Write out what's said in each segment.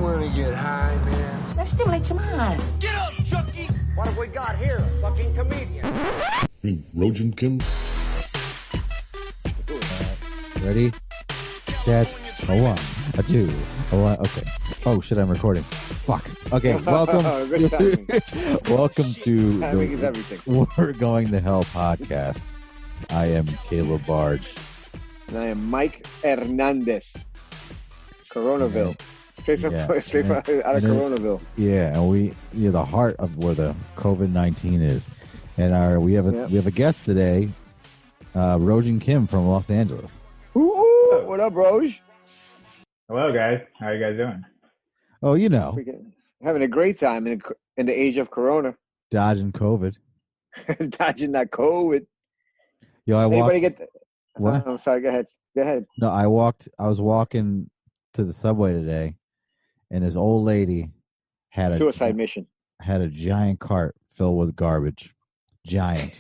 wanna get high, man? Let's stimulate your mind. Get up, Chucky! What have we got here? A fucking comedian. Rojan Kim. Ready? Set. A one. A two. A one. Okay. Oh shit! I'm recording. Fuck. Okay. Welcome. Welcome to Timing is everything. We're Going to Hell podcast. I am Caleb Barge. And I am Mike Hernandez. Coronaville. Straight from out of Coronaville. Yeah, and you're the heart of where the COVID-19 is. And we have a guest today, Rojan Kim from Los Angeles. Ooh, what up, Roj? Hello, guys. How are you guys doing? Oh, you know. Freaking having a great time in the age of Corona. Dodging COVID. Dodging that COVID. Yo, Anybody get... What? I'm sorry, go ahead. No, I was walking to the subway today, and this old lady had Suicide mission. Had a giant cart filled with garbage. Giant.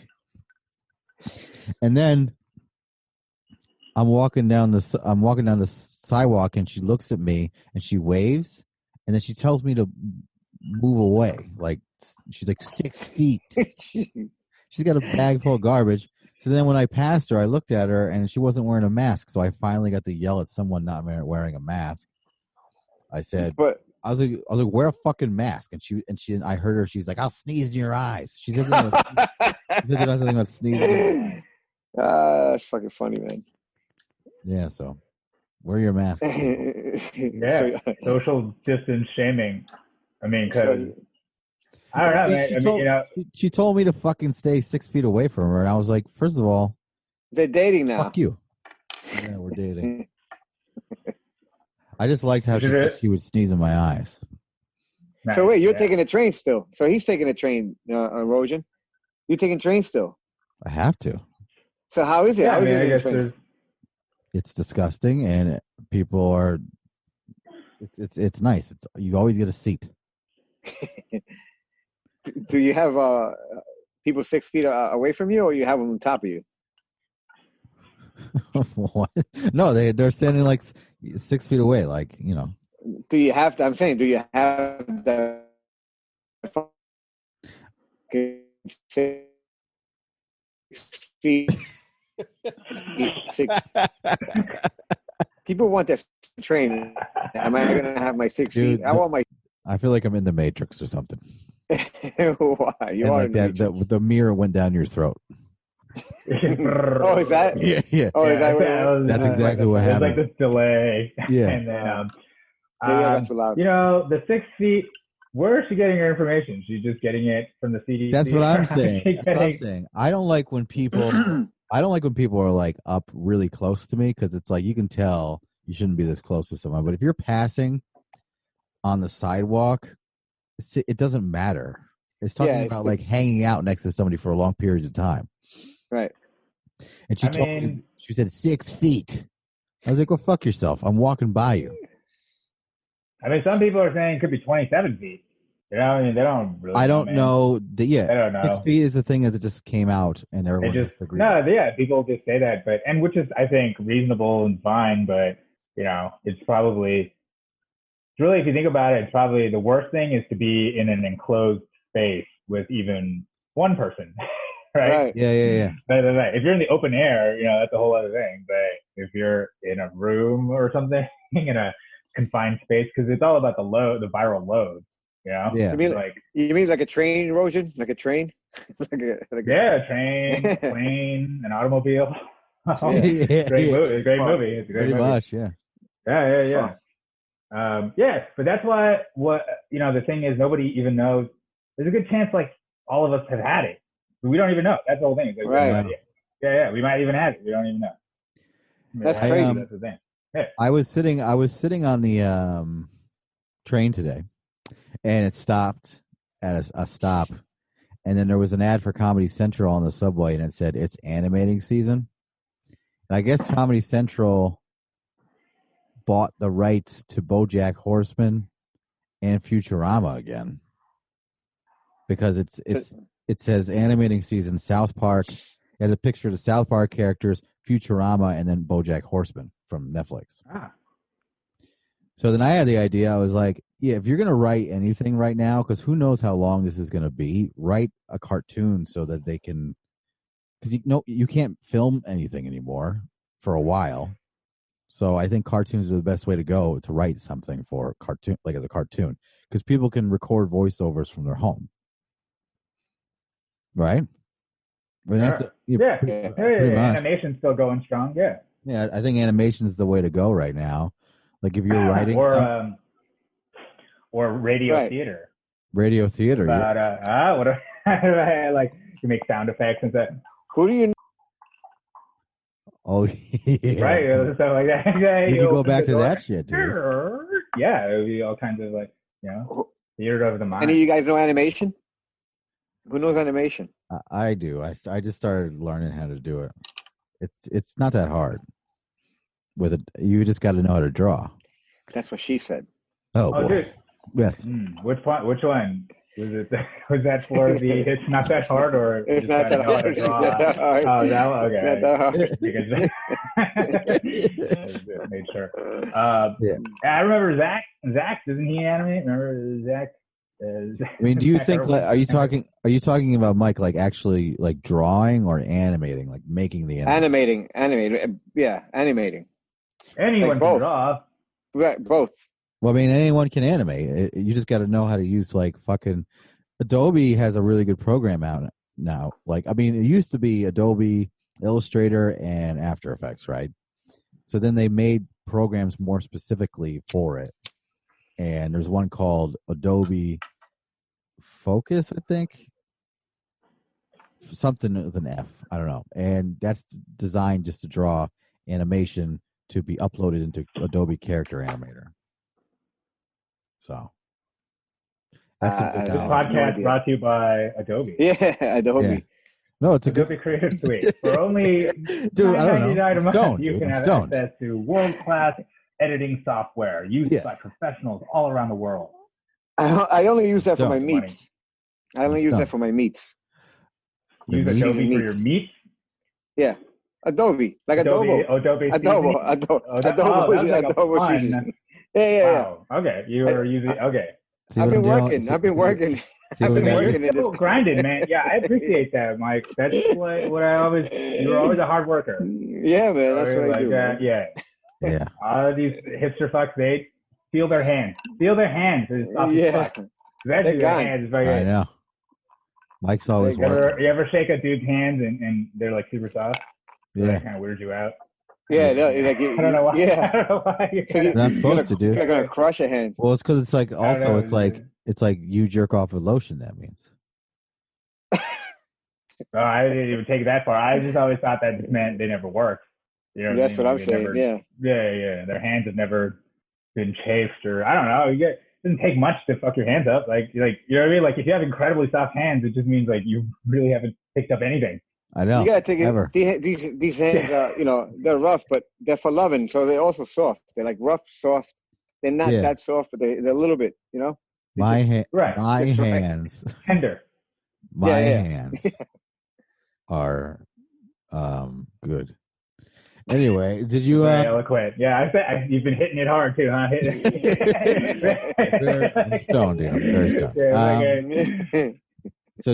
And then I'm walking down the sidewalk, and she looks at me and she waves, and then she tells me to move away. Like she's like 6 feet. She's got a bag full of garbage. So then when I passed her, I looked at her and she wasn't wearing a mask. So I finally got to yell at someone not wearing a mask. I said, I was like, wear a fucking mask. And I heard her. She's like, I'll sneeze in your eyes. She said something about sneezing in your eyes. That's fucking funny, man. Yeah. So wear your mask. Yeah. Social distance shaming. I mean, because I don't know, man. She told me to fucking stay 6 feet away from her, and I was like, first of all, they're dating now. Fuck you. Yeah, we're dating. I just liked how she said she would sneeze in my eyes. So wait, you're taking a train still? So he's taking a train, Rojan. You're taking train still? I have to. So how is it? Yeah, how is it train? It's disgusting, and people are. It's nice. You always get a seat. Do you have people 6 feet away from you, or you have them on top of you? What? No, they're standing like 6 feet away, like, you know. Do you have to? I'm saying, do you have the 6 feet? People want that train. Am I going to have my 6 feet? I want my. I feel like I'm in the Matrix or something. Why? You are like the mirror went down your throat. Oh, is that? Yeah. Oh, is that? That's exactly what happened. There's like this delay. Yeah. And then, that's loud. You know, the 6 feet. Where is she getting her information? She's just getting it from the CDC. That's what I'm saying. I don't like when people. Are like up really close to me, because it's like you can tell you shouldn't be this close to someone. But if you're passing on the sidewalk, it doesn't matter. It's talking about like hanging out next to somebody for long periods of time. Right. And she said 6 feet. I was like, well, fuck yourself. I'm walking by you. I mean, some people are saying it could be 27 feet. You know, I mean, they don't really. I don't know. I don't know. 6 feet is the thing that just came out, and everyone just agreed. No, yeah, people just say that, which is, I think, reasonable and fine, but, you know, it's probably. Really, if you think about it, it's probably the worst thing is to be in an enclosed space with even one person, right? Yeah. Right. If you're in the open air, you know, that's a whole other thing. But if you're in a room or something, in a confined space, because it's all about the viral load, you know? Yeah. You mean like a train, Rojan? Like a train? A train, plane, an automobile. Movie. Movie. It's a great movie. Pretty much, yeah. Yeah. Yes, but that's what you know, the thing is, nobody even knows. There's a good chance like all of us have had it. We don't even know. That's the whole thing. Like, right. Yeah. We might even have it. We don't even know. That's crazy. That's the thing. Yeah. I was sitting on the train today, and it stopped at a stop, and then there was an ad for Comedy Central on the subway, and it said it's animating season. And I guess Comedy Central bought the rights to BoJack Horseman and Futurama again, because it says animating season South Park. It has a picture of the South Park characters, Futurama, and then BoJack Horseman from Netflix. Ah. So then I had the idea. I was like, Yeah, if you're gonna write anything right now, because who knows how long this is gonna be, write a cartoon so that they can, because you can't film anything anymore for a while. So I think cartoons are the best way to go to write something for cartoon, like as a cartoon, because people can record voiceovers from their home, right? I mean, animation's still going strong. Yeah, I think animation is the way to go right now. Like if you're writing or radio theater. Radio theater. About, what like you make sound effects and stuff. Who do you know? Oh, yeah. Right, stuff like that. We can go back to that shit, dude. Yeah, it would be all kinds of like, theater of the mind. Any of you guys know animation? Who knows animation? I do. I just started learning how to do it. It's not that hard. You just got to know how to draw. That's what she said. Oh boy. Dude. Yes. Which one? Was it? Was that for the? It's not that hard, or it's not that hard. It's not that hard. Oh, that one. Okay. It's not that hard. Made sure. I remember Zach. Zach, doesn't he animate? Remember Zach? I mean, do you think? Are you talking about Mike like actually like drawing or animating, like making the animating? Yeah, animating. Anyone can draw. Right, both. Well, I mean, anyone can animate. You just got to know how to use like fucking Adobe has a really good program out now. Like, I mean, it used to be Adobe Illustrator and After Effects, right? So then they made programs more specifically for it. And there's one called Adobe Focus, I think. Something with an F. I don't know. And that's designed just to draw animation to be uploaded into Adobe Character Animator. So that's this podcast brought to you by Adobe. Yeah, Adobe. Yeah. No, it's Adobe Creative Suite. For only $9.99 a month, you can have access to world-class editing software used by professionals all around the world. I only use that for my meets. I only use that for my meets. Use Adobe for your meets? Yeah. Adobe. Like Adobe. Adobe. Wow. Okay. You were using. Okay. I've been working. Grinding, man. Yeah, I appreciate that, Mike. That's what I always. You were always a hard worker. Yeah, man. That's what I do. Yeah. All of these hipster fucks, they feel their hands. Yeah. Especially their hands. I know. Mike's always working. You ever shake a dude's hands and they're like super soft? Yeah. That kind of weirds you out. Yeah, no, like I don't know why. Yeah, I don't know why. You're not supposed to do. You're gonna crush a hand. Well, it's because it's like also it's like you jerk off with lotion. That means. Oh, I didn't even take it that far. I just always thought that just meant they never worked. You know That's what I'm saying. Yeah. Their hands have never been chafed, or I don't know. It doesn't take much to fuck your hands up. Like you know what I mean? Like if you have incredibly soft hands, it just means like you really haven't picked up anything. I know. You gotta take it. These hands are, they're rough, but they're for loving, so they're also soft. They're like rough, soft. They're not that soft, but they're a little bit, My hands. Tender. My hands are good. Anyway, did you? Very eloquent. Yeah, I said you've been hitting it hard too, huh? I'm stoned, dude. I'm very stoned. So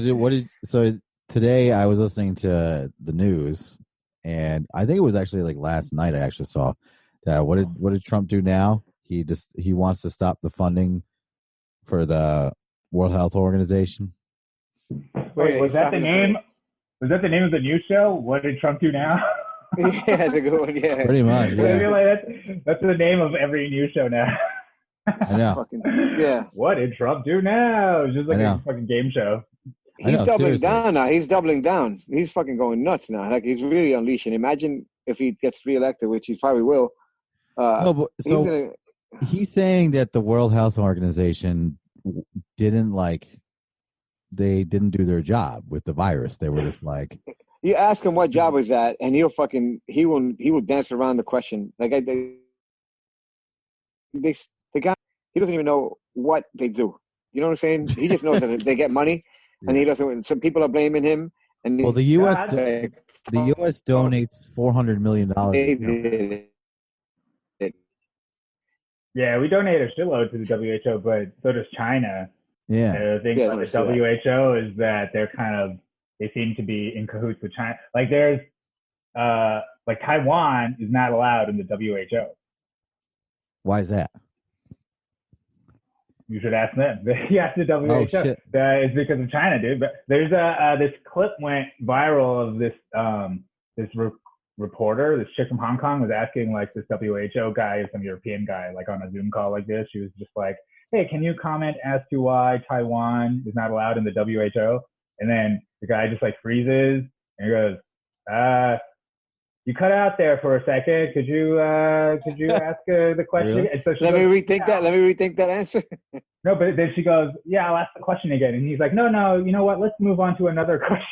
today I was listening to the news, and I think it was actually like last night I actually saw that. What did Trump do now? He wants to stop the funding for the World Health Organization. Wait, was that the name? Was that the name of the news show? What did Trump do now? Yeah, that's a good one. Yeah, pretty much. Yeah. I feel like that's the name of every news show now. I know. Yeah. What did Trump do now? It's just like a fucking game show. He's doubling down now. He's doubling down. He's fucking going nuts now. Like he's really unleashing. Imagine if he gets reelected, which he probably will. He's saying that the World Health Organization didn't do their job with the virus. They were just like. You ask him what job was that, and he will dance around the question. Like the guy, he doesn't even know what they do. You know what I'm saying? He just knows that they get money, and he doesn't. Some people are blaming him. And the U.S. donates $400 million. Yeah, we donate a shitload to the WHO, but so does China. Yeah. And the thing about the WHO is that they seem to be in cahoots with China. Like there's, like Taiwan is not allowed in the WHO. Why is that? You should ask them. You ask the WHO. Oh, shit. It's because of China, dude. But there's this clip went viral of this reporter, this chick from Hong Kong, was asking like this WHO guy, some European guy, like on a Zoom call like this. She was just like, "Hey, can you comment as to why Taiwan is not allowed in the WHO?" And then the guy just like freezes and he goes, "You cut out there for a second. Could you ask the question?" Really? And so Let me rethink that. Let me rethink that answer. No, but then she goes, "Yeah, I'll ask the question again." And he's like, "No, you know what? Let's move on to another question."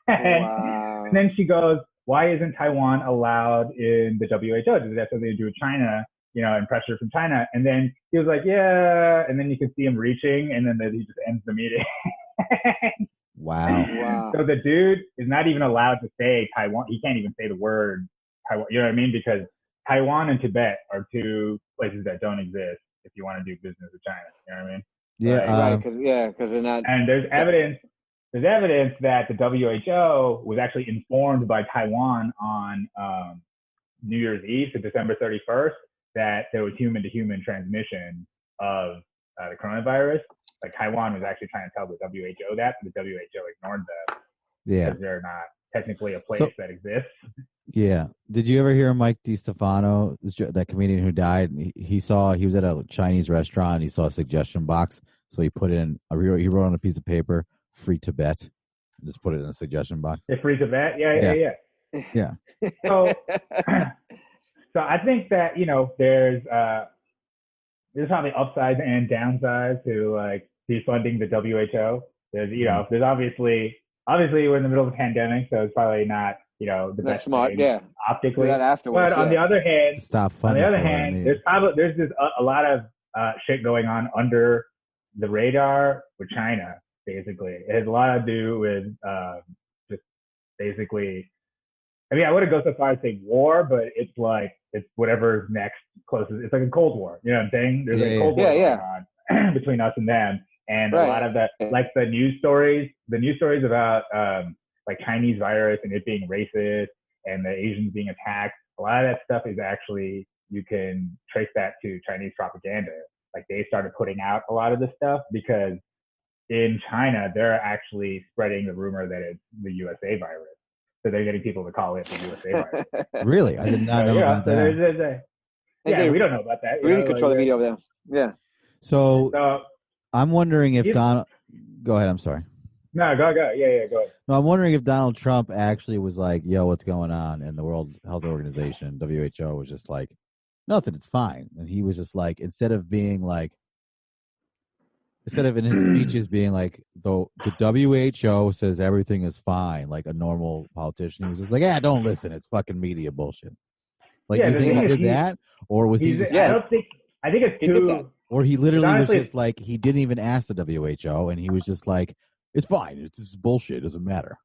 Wow. And then she goes, "Why isn't Taiwan allowed in the WHO? Does it have something to do with China, and pressure from China?" And then he was like, "Yeah." And then you can see him reaching, and then he just ends the meeting. Wow. So the dude is not even allowed to say Taiwan. He can't even say the word Taiwan. You know what I mean? Because Taiwan and Tibet are two places that don't exist if you want to do business with China. You know what I mean? Yeah. Right. Because they're not. And there's evidence that the WHO was actually informed by Taiwan on New Year's Eve, so December 31st, that there was human-to-human transmission of the coronavirus. Like Taiwan was actually trying to tell the WHO that, but the WHO ignored them. Yeah. Because they're not technically a place that exists. Yeah. Did you ever hear Mike DiStefano, that comedian who died? He was at a Chinese restaurant. And he saw a suggestion box, so he put in he wrote on a piece of paper, "Free Tibet," and just put it in a suggestion box. Free Tibet, yeah. Yeah. So I think that there's probably upsides and downsides to like defunding the WHO. There's obviously we're in the middle of a pandemic, so it's probably not the best smart, optically. Do that afterwards, but on the other hand, there's just a lot of shit going on under the radar with China. Basically, it has a lot to do with just basically. I mean, I wouldn't go so far as say war, but it's whatever's next closest. It's like a Cold War. You know what I'm saying? There's a Cold War going on between us and them. And a lot of that, like the news stories about like Chinese virus and it being racist and the Asians being attacked, a lot of that stuff is actually, you can trace that to Chinese propaganda. Like they started putting out a lot of this stuff because in China, they're actually spreading the rumor that it's the USA virus. So they're getting people to call it the USA virus. Really? I did not know about that. We don't know about that. We didn't control the media over there. Yeah. So I'm wondering if Donald... Go ahead, I'm sorry. No, go. Yeah, go ahead. No, I'm wondering if Donald Trump actually was like, "Yo, what's going on?" And the World Health Organization, WHO, was just like, "Nothing, it's fine." And he was just like, instead of in his speeches being like, the WHO says everything is fine, like a normal politician, he was just like, "Yeah, don't listen, it's fucking media bullshit." Like, you think he did that? Or was he just... I think it's too... Or he literally was just like, he didn't even ask the WHO, and he was just like, "It's fine, it's just bullshit, it doesn't matter."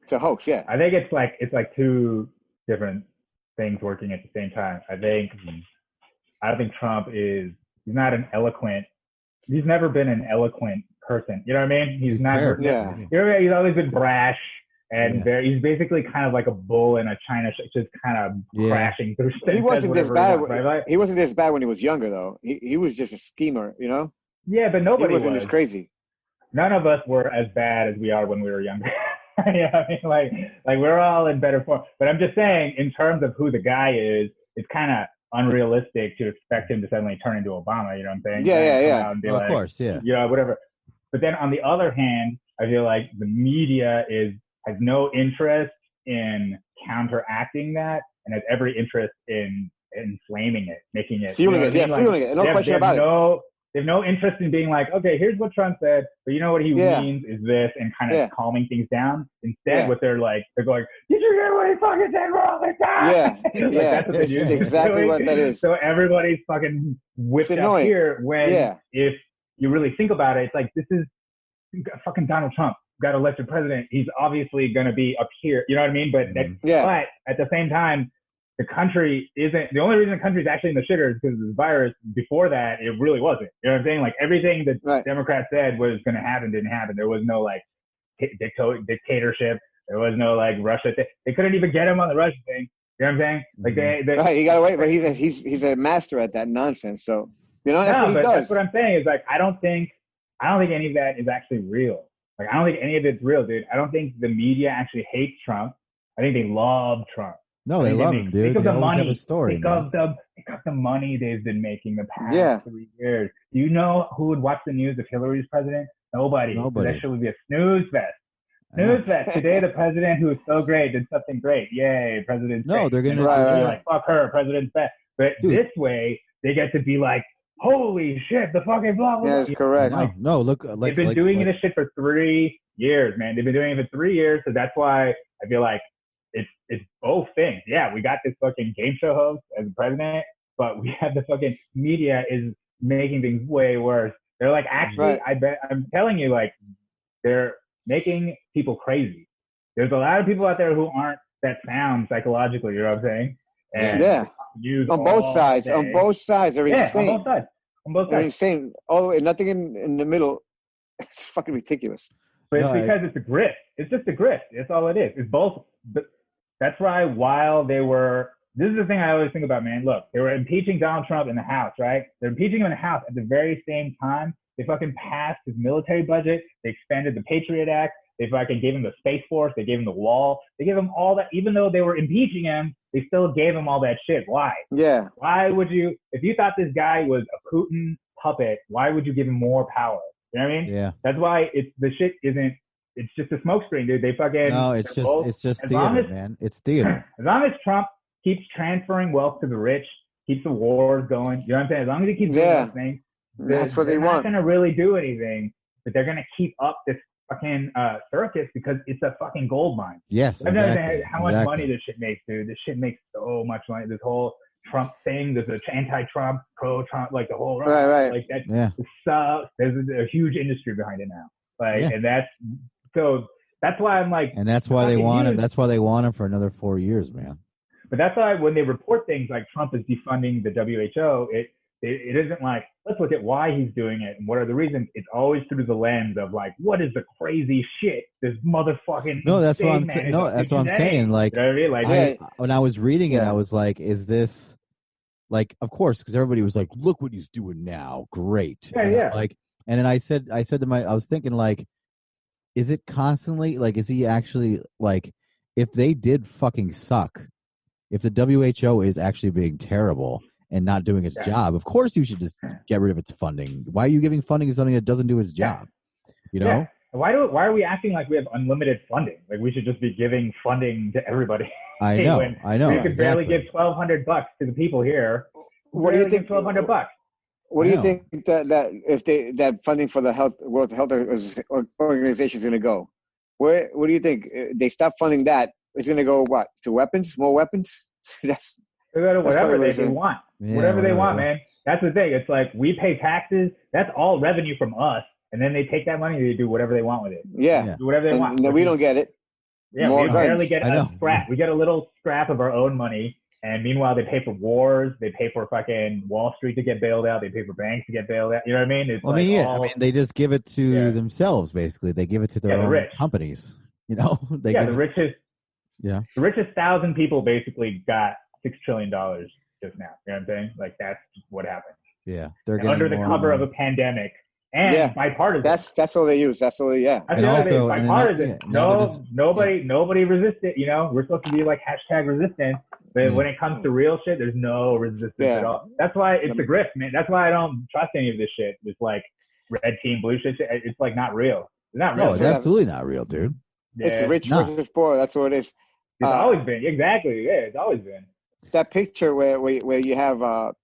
It's a hoax, yeah. I think it's like two different things working at the same time. I don't think Trump he's not an eloquent... He's never been an eloquent person. You know what I mean? He's never. Yeah. He's always been brash and he's basically kind of like a bull in a china shop, just kind of crashing through. He wasn't this bad. He wasn't this bad when he was younger, though. He was just a schemer, Yeah, but nobody wasn't this crazy. None of us were as bad as we are when we were younger. You know what I mean? Like we're all in better form. But I'm just saying, in terms of who the guy is, it's kind of unrealistic to expect him to suddenly turn into Obama, you know what I'm saying? Yeah. Of course, yeah. Whatever. But then on the other hand, I feel like the media has no interest in counteracting that and has every interest in inflaming it, making it... Fueling it, fueling it. No question about it. They have no interest in being like, "Okay, here's what Trump said, but you know what he means is this," and kind of calming things down. Instead, what they're going, "Did you hear what he fucking said all the time?" That's what they do. Exactly what that is. So everybody's fucking whipped up here when if you really think about it, it's like, this is fucking Donald Trump got elected president. He's obviously going to be up here. You know what I mean? But but at the same time, the country isn't, the only reason the country's actually in the shitter is because of this virus. Before that, it really wasn't. You know what I'm saying? Like everything that Democrats said was going to happen didn't happen. There was no like dictatorship. There was no like Russia thing. They couldn't even get him on the Russia thing. You know what I'm saying? Like right, he got away, but he's a master at that nonsense. So that's what he does. That's what I'm saying is like I don't think any of that is actually real. Like I don't think any of it's real, dude. I don't think the media actually hates Trump. I think they love Trump. No, they love him, dude. Think of the money. Have a story, think of the money they've been making the past 3 years. Do you know who would watch the news if Hillary's president? Nobody. That shit would be a snooze fest. Snooze fest. Today, the president who is so great did something great. Yay, president's great. They're going to be like, fuck her, president's best. But this way, they get to be like, holy shit, the fucking blah, blah, blah. That's correct. No, look. They've been doing this shit for 3 years, man. They've been doing it for 3 years. So that's why I feel like it's both things. Yeah, we got this fucking game show host as the president, but we have the fucking media is making things way worse. They're like, actually, I'm telling you, like, they're making people crazy. There's a lot of people out there who aren't that sound psychologically, you know what I'm saying? And on both sides. On both sides, they're insane. On both sides. They're insane. All the way, nothing in the middle. It's fucking ridiculous. But it's because it's a grift. It's just a grift. That's all it is. It's both. That's why while they were, this is the thing I always think about, man. Look, they were impeaching Donald Trump in the House, right? They're impeaching him in the House at the very same time. They fucking passed his military budget. They expanded the Patriot Act. They fucking gave him the Space Force. They gave him the wall. They gave him all that. Even though they were impeaching him, they still gave him all that shit. Why? Yeah. Why would you, if you thought this guy was a Putin puppet, why would you give him more power? You know what I mean? Yeah. That's why the shit isn't, it's just a smokescreen, dude. They fucking. No, it's just theater, man. It's theater. As long as Trump keeps transferring wealth to the rich, keeps the wars going, you know what I'm saying? As long as he keeps doing those things, that's what they want. They're not going to really do anything, but they're going to keep up this fucking circus because it's a fucking gold mine. Yes, I've never seen how much money this shit makes, dude. This shit makes so much money. This whole Trump thing, there's an anti-Trump, pro-Trump, like the whole right. Like that. Yeah. There's a huge industry behind it now. Like, and that's why I'm like, and that's why they want him. That's why they want him for another 4 years, man. But that's why when they report things like Trump is defunding the WHO, it isn't like, let's look at why he's doing it and what are the reasons. It's always through the lens of like, what is the crazy shit this motherfucking that's what I'm saying. Like, you know what I mean? Like when I was reading it, I was like, is this like, of course, because everybody was like, look what he's doing now, great. Like, and then I said I was thinking like, is it constantly like, is he actually like, if they did fucking suck, if the WHO is actually being terrible and not doing its job, of course you should just get rid of its funding. Why are you giving funding to something that doesn't do its job? You know? Yeah. Why are we acting like we have unlimited funding? Like we should just be giving funding to everybody. I know. We could barely give $1,200 to the people here. What do you think? $1,200. What do you think that if that funding for the World Health Organization is going to go? Where do you think they stop funding that? It's going to go what, to weapons? More weapons? They go to whatever they want. Yeah, whatever they want, man. That's the thing. It's like we pay taxes. That's all revenue from us, and then they take that money and they do whatever they want with it. Yeah, do whatever they want. No, we don't get it. Yeah, we barely get a scrap. We get a little scrap of our own money. And meanwhile, they pay for wars. They pay for fucking Wall Street to get bailed out. They pay for banks to get bailed out. You know what I mean? It's they just give it to themselves, basically. They give it to their own companies. You know? The richest 1,000 people basically got $6 trillion just now. You know what I'm saying? Like, that's what happened. Yeah. They're under the cover of a pandemic. And bipartisan. That's all they use. That's all they, And also, bipartisan. Nobody resisted. You know, we're supposed to be like #resistance. But when it comes to real shit, there's no resistance at all. That's why it's a grift, man. That's why I don't trust any of this shit. It's like red team, blue shit. It's like not real. It's not real. No, it's absolutely not real, dude. It's rich versus poor. That's what it is. It's always been. Exactly. Yeah, it's always been. That picture where you have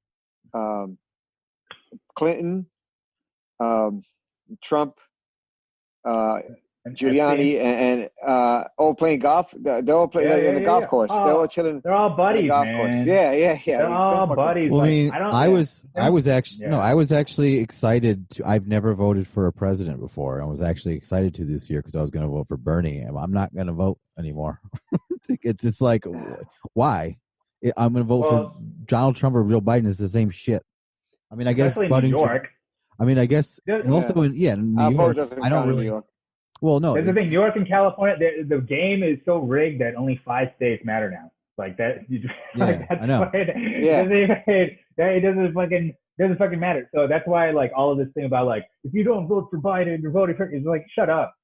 Clinton, Trump, Giuliani, and all playing golf. They're all playing in the golf course. Oh, they're all chilling. They're all buddies, man. Yeah. They're all buddies. Well, like, I was actually excited to. I've never voted for a president before. I was actually excited to this year because I was going to vote for Bernie, and I'm not going to vote anymore. It's like, why? I'm going to vote for Donald Trump or Joe Biden. It's the same shit. I mean, I guess especially in New York. I mean, I guess, Yeah. and also in New York, I don't really. New York. Well, no. That's the thing. New York and California, the game is so rigged that only 5 states matter now. Like that. Yeah, I know. It doesn't fucking matter. So that's why like all of this thing about like if you don't vote for Biden, you're voting for is like shut up,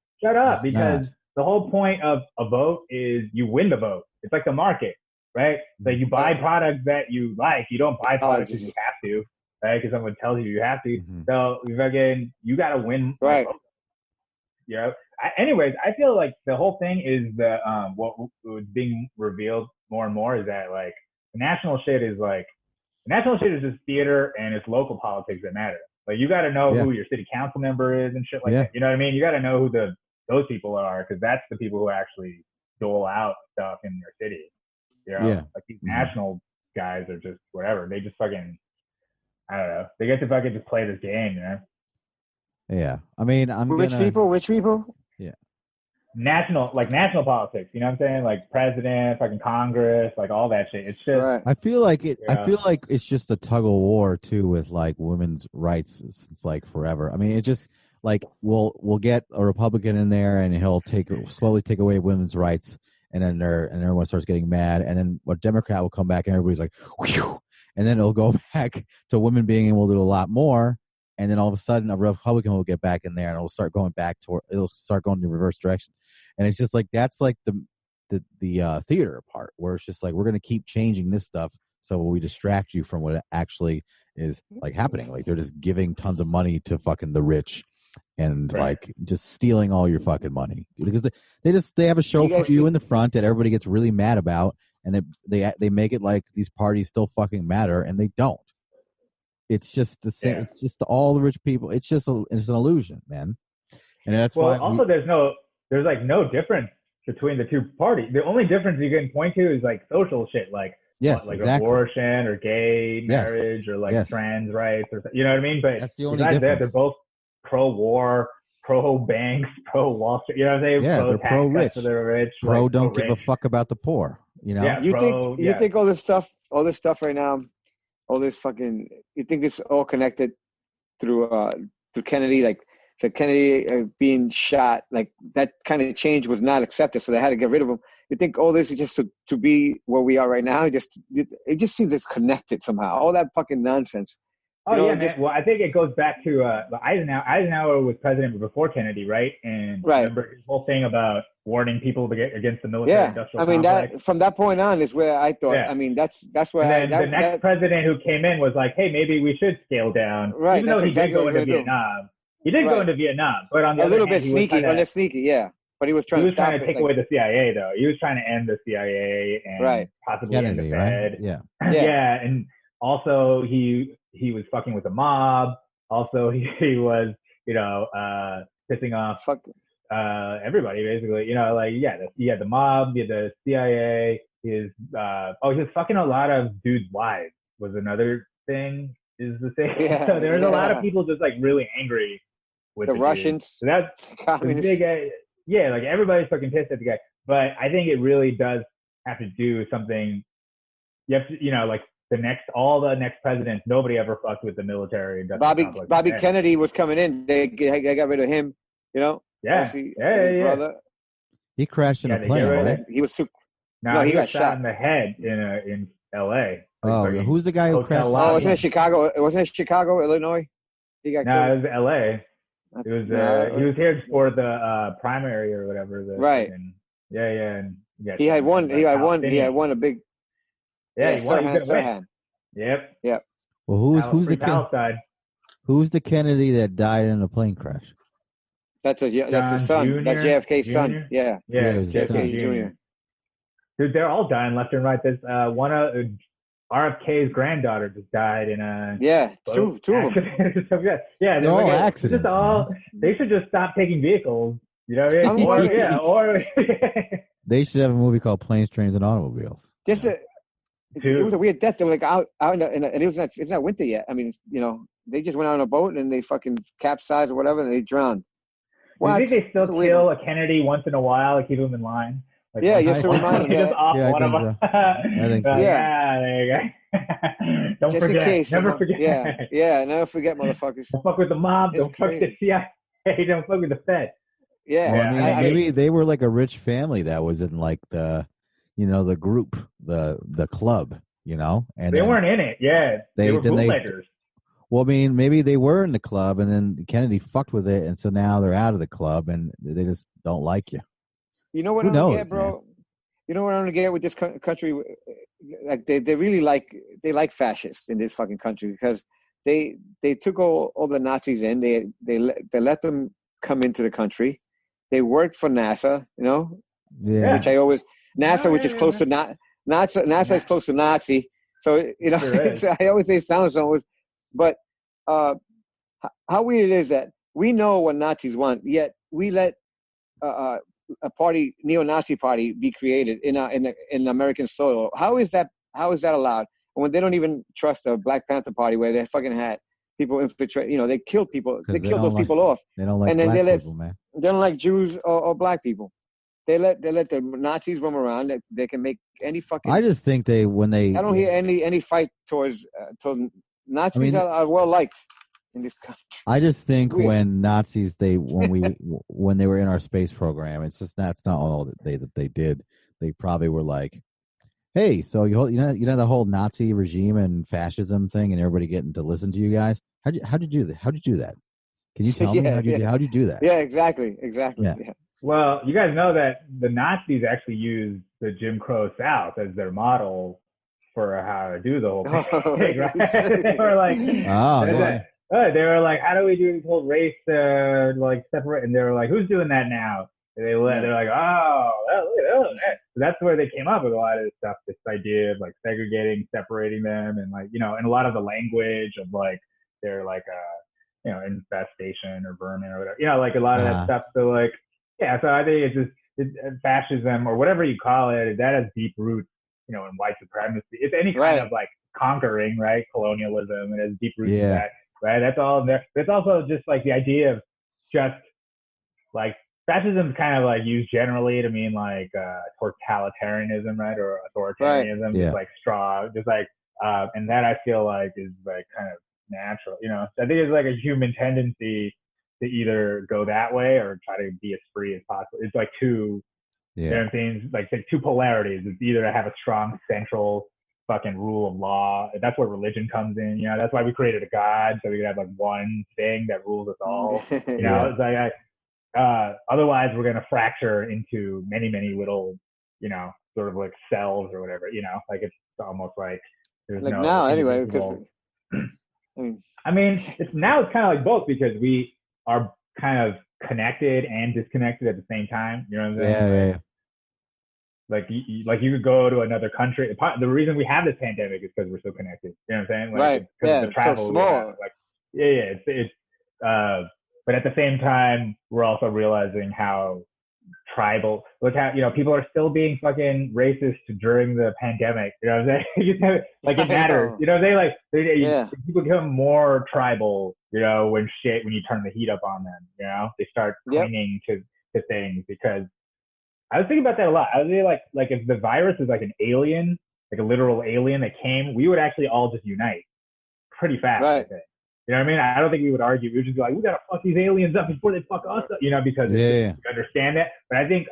because the whole point of a vote is you win the vote. It's like the market, right? Like you buy products that you like. You don't buy products because you have to, right? Because someone tells you have to. Mm-hmm. So you got to win. Right. You know. Anyways, I feel like the whole thing is the what was being revealed more and more is that like the national shit is just theater and it's local politics that matter. Like you got to know who your city council member is and shit like that. You know what I mean? You got to know who those people are because that's the people who actually dole out stuff in your city. You know, like these national guys are just whatever. They just fucking I don't know. They get to fucking just play this game, you know. Yeah, I mean, Which people? Yeah. National politics, you know what I'm saying? Like president, fucking Congress, like all that shit. It's just. Right. I feel like it's just a tug of war too with like women's rights since like forever. I mean, it just like we'll get a Republican in there and he'll slowly take away women's rights, and then everyone starts getting mad, and then a Democrat will come back and everybody's like, whew, and then it'll go back to women being able to do a lot more. And then all of a sudden, a Republican will get back in there, and it'll start going in the reverse direction. And it's just like that's like the theater part, where it's just like we're going to keep changing this stuff so we distract you from what actually is like happening. Like they're just giving tons of money to fucking the rich, and like just stealing all your fucking money because they have a show for you in the front that everybody gets really mad about, and they make it like these parties still fucking matter, and they don't. It's just the same. Yeah. It's just all the rich people. It's an illusion, man. And that's why. Also, there's like no difference between the two parties. The only difference you can point to is like social shit, like abortion or gay marriage or like trans rights or you know what I mean. But that's the only difference. They're both pro-war, pro-banks, pro-Wall Street. You know what I'm saying? Yeah, they're pro-rich. They're rich. Pro don't give a fuck about the poor. You know. Yeah, you think all this stuff right now. All this fucking, you think this all connected through Kennedy, like the Kennedy being shot, like that kind of change was not accepted, so they had to get rid of him. You think all this is just to be where we are right now? It just seems it's connected somehow. All that fucking nonsense. Man. Well, I think it goes back to Eisenhower. Eisenhower was president before Kennedy, right? And remember his whole thing about warning people against the military-industrial complex. That from that point on is where I thought. Yeah. I mean, that's where. And then the next president who came in was like, "Hey, maybe we should scale down." Right. Even though he did go into Vietnam. He did go into Vietnam, but on the other hand, sneaky, yeah. But he was trying to take away the CIA, though. He was trying to end the CIA and possibly end the Fed. Right? Yeah. Yeah, and also he was fucking with the mob. Also, he was, pissing off everybody, basically. You know, like, he had the mob, he had the CIA, he was fucking a lot of dudes' wives was another thing, is the thing. Yeah, so there's a lot of people just, like, really angry with the Russians. So that's the big guy. Yeah, like, everybody's fucking pissed at the guy. But I think it really does have to do something. You have to, like, all the next presidents, nobody ever fucked with the military. Bobby Kennedy was coming in. They got rid of him, Yeah. Brother. He crashed in a plane, right? He was too. No, he got shot in the head in L.A. Who's the guy who crashed? Oh, wasn't it Chicago? Wasn't it Chicago, Illinois? He got killed. It was L.A. It was he was here for the primary or whatever. Right. And he had won. He had won a big. Yeah, he won. Yep. Well, who's the Kennedy that died in a plane crash? That's his son. Jr.? That's JFK's son. Yeah. JFK Jr. Dude, they're all dying left and right. There's one of RFK's granddaughter just died in a two of them. Yeah, they're all accidents. They should just stop taking vehicles. You know what I mean? Or they should have a movie called Planes, Trains, and Automobiles. It was a weird death. They were like out and it's not winter yet. I mean, they just went out on a boat and they fucking capsized or whatever and they drowned. Do you think they still kill a Kennedy once in a while to keep him in line? Like, Yeah, just to I remind them. just off Yeah, I one of think them. so. I think so. Like, Yeah. there you go. Don't Just forget. in case. Never forget. Yeah, never forget, motherfuckers. Don't fuck with the mob. It's Don't fuck with the crazy. CIA. Don't fuck with the Fed. Yeah. Well, Yeah, I mean, maybe they were like a rich family that was in like the, the group, the club, and they then weren't in it. Yeah, they were bootleggers. Well, I mean, maybe they were in the club, and then Kennedy fucked with it, and so now they're out of the club, and they just don't like you. You know what Who I don't knows, get, bro? man? You know what I don't get with this country? Like they really like fascists in this fucking country because they took all the Nazis in. They let them come into the country. They worked for NASA, Yeah. which I always which is close to NASA is close to Nazi. So I always say sounds always, but how weird it is that we know what Nazis want, yet we let a party, neo-Nazi party, be created in American soil. How is that allowed? When they don't even trust a Black Panther Party where they fucking had people infiltrate, they kill people, they kill those people off. They don't like and then black people, man. They don't like Jews or black people. They let the Nazis roam around. They can make any fucking. I just think I don't hear any fight towards Nazis are well liked in this country. I just think when Nazis when they were in our space program, that's not all that they did. They probably were like, hey, so you know the whole Nazi regime and fascism thing, and everybody getting to listen to you guys. How'd you do that? How'd you do that? Can you tell me how'd you do that? Yeah, exactly. Yeah. Well, you guys know that the Nazis actually used the Jim Crow South as their model for how to do the whole thing, right? They were like, they were like, how do we do this whole race like separate? And they were like, who's doing that now? And they're like, look at that. So that's where they came up with a lot of this stuff, this idea of like segregating, separating them, and like, and a lot of the language of like they're like infestation or vermin or whatever, like a lot of that stuff. So like, yeah, so I think it's fascism or whatever you call it, that has deep roots, in white supremacy. It's any kind of like conquering, right? Colonialism, it has deep roots in that, right? That's all. There's also just like the idea of just like fascism is kind of like used generally to mean like totalitarianism, right? Or authoritarianism, just like strong, just like, and that I feel like is like kind of natural, So I think it's like a human tendency to either go that way or try to be as free as possible. It's like two, you know what I'm saying? Like two polarities. It's either to have a strong central fucking rule of law. That's where religion comes in. That's why we created a God, so we could have like one thing that rules us all. It's like otherwise we're gonna fracture into many, many little, sort of like cells or whatever. Like it's almost like there's like no now anyway. Because I mean, it's kind of like both because we are kind of connected and disconnected at the same time. You know what I'm saying? Yeah. Like you could go to another country. The reason we have this pandemic is because we're so connected. You know what I'm saying? Like, right. Because of the travel. So small. It's but at the same time, we're also realizing how tribal. Look how people are still being fucking racist during the pandemic. You know what I'm saying? Like it matters. People become more tribal. When you turn the heat up on them. They start clinging to things because. I was thinking about that a lot. I was really like if the virus is like an alien, like a literal alien that came, we would actually all just unite pretty fast. Right. I think. You know what I mean? I don't think we would argue. We would just be like, we gotta fuck these aliens up before they fuck us up. Because we understand that. But I think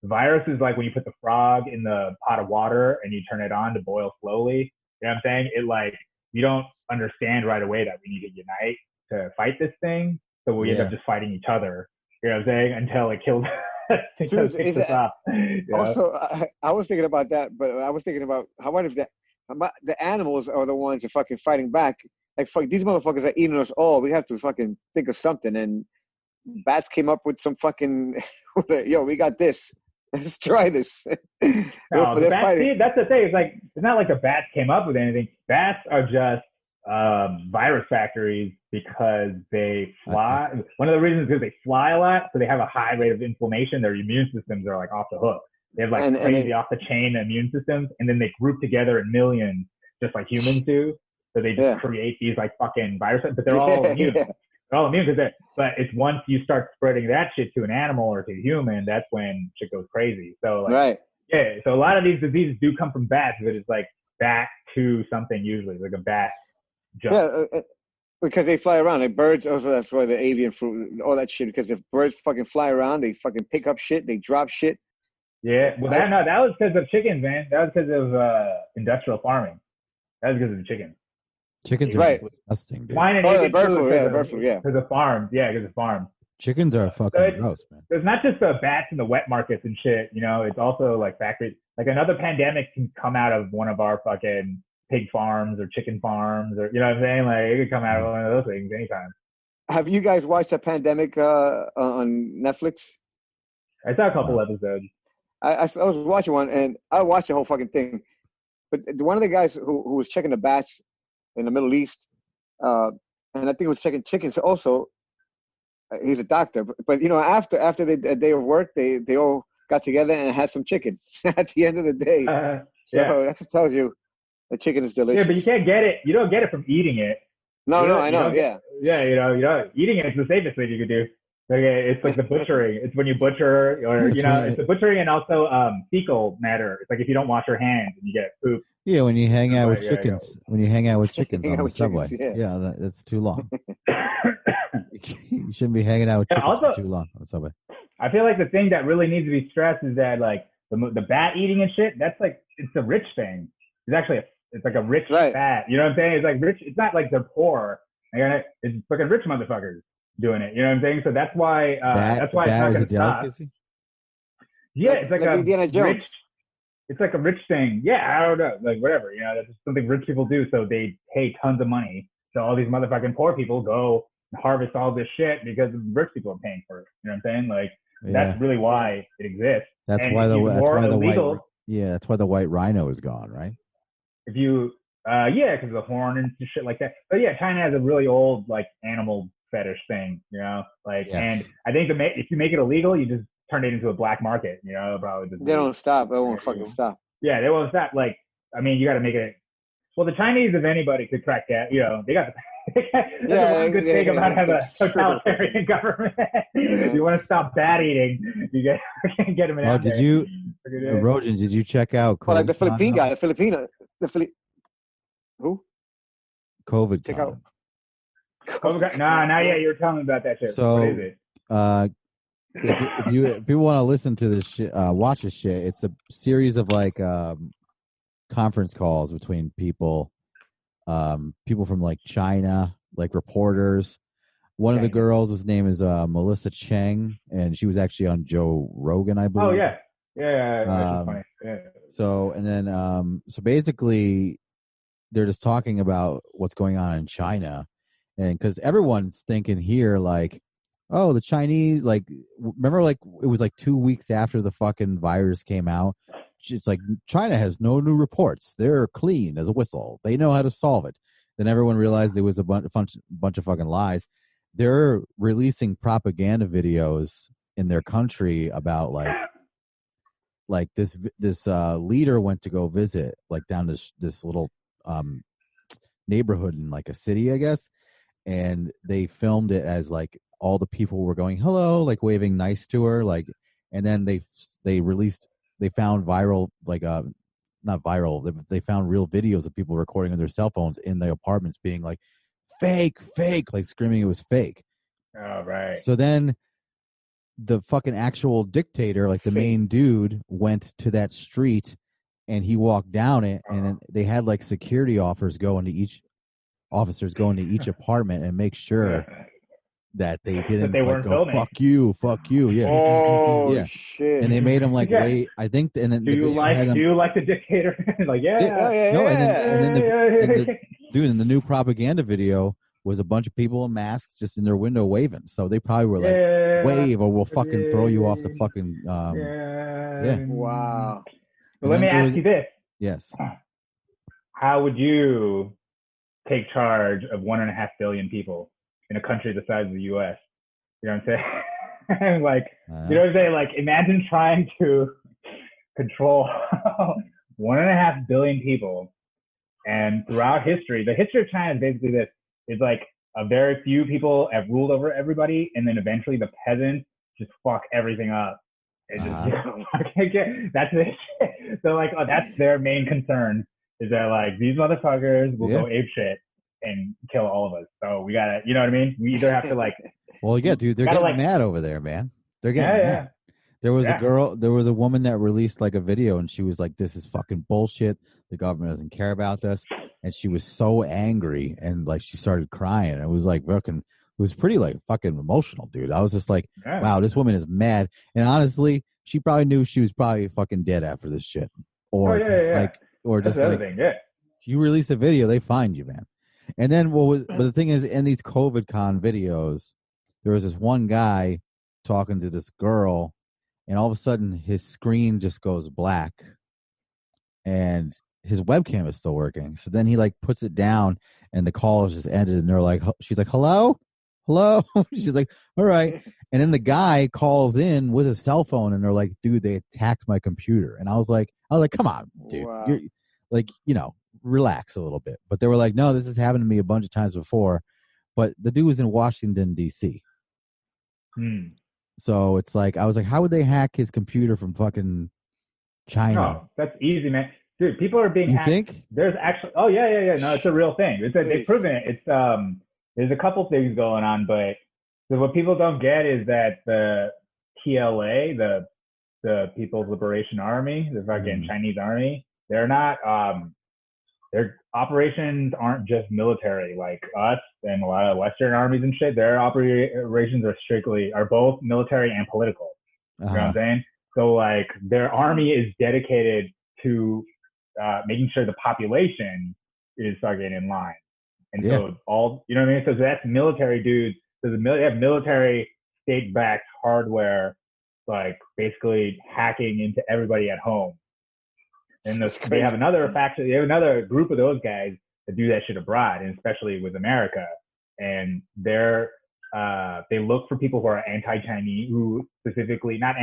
virus is like when you put the frog in the pot of water and you turn it on to boil slowly. You know what I'm saying? It like you don't understand right away that we need to unite to fight this thing. So we end up just fighting each other. You know what I'm saying? Until it kills. Also, I was thinking about that, but I was thinking about how about if the animals are the ones that are fucking fighting back. Like, fuck, these motherfuckers are eating us all. We have to fucking think of something. And bats came up with some fucking, we got this. Let's try this. No, the bats, that's the thing. It's like it's not like the bats came up with anything. Bats are just virus factories because they fly. One of the reasons is because they fly a lot, so they have a high rate of inflammation. Their immune systems are like off the hook. They have like crazy off the chain immune systems, and then they group together in millions, just like humans do. So they just create these like fucking viruses, but they're all immune. immune but it's once you start spreading that shit to an animal or to a human, that's when shit goes crazy. So like, right. Yeah. So a lot of these diseases do come from bats, but it's like bat to something usually, like a bat jump. Yeah, because they fly around. Like birds, also that's why the avian fruit, all that shit. Because if birds fucking fly around, they fucking pick up shit, they drop shit. Yeah. Well, that was because of chickens, man. That was because of industrial farming. That was because of the chickens. Chickens are Right. disgusting, dude. Swine and bird flu, yeah. Because of farms, yeah, because of farms. Chickens are fucking gross, man. It's not just the bats in the wet markets and shit, you know, it's also like factories. Like another pandemic can come out of one of our fucking pig farms or chicken farms or, you know what I'm saying? Like it could come out of one of those things anytime. Have you guys watched a pandemic on Netflix? I saw a couple episodes. I was watching one and I watched the whole fucking thing. But one of the guys who was checking the bats in the Middle East, and I think he was checking chickens also. He's a doctor, but you know, after a day of work, they all got together and had some chicken at the end of the day. So that just tells you the chicken is delicious. Yeah, but you can't get it. You don't get it from eating it. No, I know. Yeah, eating it is the safest thing you could do. Like, it's like the butchering. It's when you butcher, or it's the butchering and also fecal matter. It's like if you don't wash your hands and you get poop. Yeah, when you hang out with chickens, when you hang out with chickens on the subway, yeah, that's too long. You shouldn't be hanging out with chickens for too long on the subway. I feel like the thing that really needs to be stressed is that like the bat eating and shit. That's like it's a rich thing. It's actually it's like a rich bat. You know what I'm saying? It's like rich. It's not like they're poor. It's fucking rich motherfuckers doing it. You know what I'm saying? So that's why it's not gonna stop. Yeah, it's like a Indiana Jones. Rich. It's like a rich thing. Yeah, I don't know. Like whatever. You know, that's just something rich people do. So they pay tons of money. So all these motherfucking poor people go and harvest all this shit because rich people are paying for it. You know what I'm saying? Like that's really why it exists. That's why the white rhino is gone, right? If you because of the horn and shit like that. But yeah, China has a really old like animal fetish thing, you know, like and I think if you make it illegal, you just turn it into a black market, you know, probably just they don't stop. They won't fucking stop. Yeah, they won't stop. Like, I mean, you got to make it. Well, the Chinese, if anybody, could crack that. You know, they got. That's one good thing about having a totalitarian government. If you want to stop bat eating, you get them in. Oh, did you, Rojan? Did you check out? Well, like the Philippine guy, who? COVID. Check out. Nah, yeah, you were telling me about that shit. So, what is it? If people want to listen to this shit, watch this shit. It's a series of like conference calls between people from like China, like reporters. One of the girls, his name is Melissa Cheng, and she was actually on Joe Rogan, I believe. Oh yeah. Funny. Yeah. So and then so basically, they're just talking about what's going on in China, and because everyone's thinking here like, oh, the Chinese, like, remember, like, it was like 2 weeks after the fucking virus came out. It's like, China has no new reports. They're clean as a whistle. They know how to solve it. Then everyone realized there was a bunch of fucking lies. They're releasing propaganda videos in their country about, like this leader went to go visit, like, down this little neighborhood in, like, a city, I guess. And they filmed it as, like, all the people were going hello, like waving nice to her, like, and then they found viral, like not viral, they found real videos of people recording on their cell phones in the apartments being like fake, like screaming it was fake. Oh, right. So then the fucking actual dictator, like the main dude, went to that street and he walked down it, and then they had like security officers go into each apartment and make sure that they didn't like go filming. fuck you, yeah. Oh yeah. shit! And they made him like wait. I think, and then do you like the dictator? Like dude, in the new propaganda video was a bunch of people in masks just in their window waving. So they probably were like, wave or we'll fucking throw you off the fucking. Wow. But let me ask you this. Yes. How would you take charge of 1.5 billion people in a country the size of the U.S.? You know what I'm saying? Like, you know what I'm saying? Like, imagine trying to control 1.5 billion people. And throughout history, the history of China is basically this. It's like a very few people have ruled over everybody, and then eventually the peasants just fuck everything up. It just that's it. So like, that's their main concern, is that like these motherfuckers will go ape shit and kill all of us. So we gotta, you know what I mean? We either have to like, well, yeah, dude, they're getting mad over there, man. They're getting mad. There was a woman that released like a video, and she was like, "This is fucking bullshit. The government doesn't care about this." And she was so angry, and like she started crying. It was like fucking. It was pretty like fucking emotional, dude. I was just like, wow, this woman is mad. And honestly, she probably knew she was probably fucking dead after this shit. Or just like, you release a video, they find you, man. And then but the thing is, in these COVID con videos, there was this one guy talking to this girl, and all of a sudden his screen just goes black, and his webcam is still working. So then he like puts it down, and the call is just ended, and they're like, she's like, hello. She's like, all right. And then the guy calls in with his cell phone, and they're like, dude, they attacked my computer. And I was like, come on, dude. Wow. You're like, relax a little bit. But they were like, no, this has happened to me a bunch of times before. But the dude was in Washington, D.C. So it's like, I was like, how would they hack his computer from fucking China? No, that's easy, man. Dude, people are being hacked. You think? There's actually, no, it's a real thing. They've proven it. It's, there's a couple things going on, but what people don't get is that the PLA, the People's Liberation Army, the fucking Chinese army, they're not, their operations aren't just military like us and a lot of Western armies and shit. Their operations are both military and political. You know what I'm saying? So like their army is dedicated to making sure the population is fucking in line. And so all, you know what I mean? So that's military dudes. So they have military state-backed hardware, like basically hacking into everybody at home. And they have another faction. They have another group of those guys that do that shit abroad, and especially with America. And they look for people who are anti-Chinese, who specifically not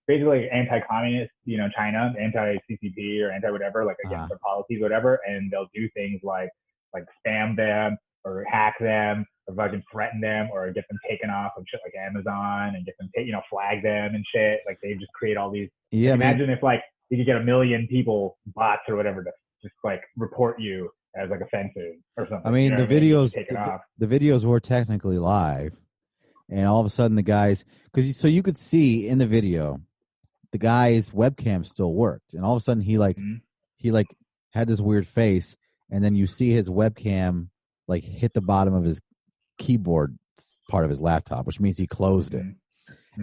basically anti-communist, China, anti-CCP or anti-whatever, like against their policies, whatever. And they'll do things like spam them or hack them or fucking threaten them or get them taken off of shit like Amazon and get them, flag them and shit. Like they just create all these. Yeah, imagine if like you could get 1 million people, bots or whatever, to just like report you as like offensive or something. I mean, the videos were technically live, and all of a sudden the guys, so you could see in the video, the guy's webcam still worked, and all of a sudden he had this weird face. And then you see his webcam like hit the bottom of his keyboard part of his laptop, which means he closed it.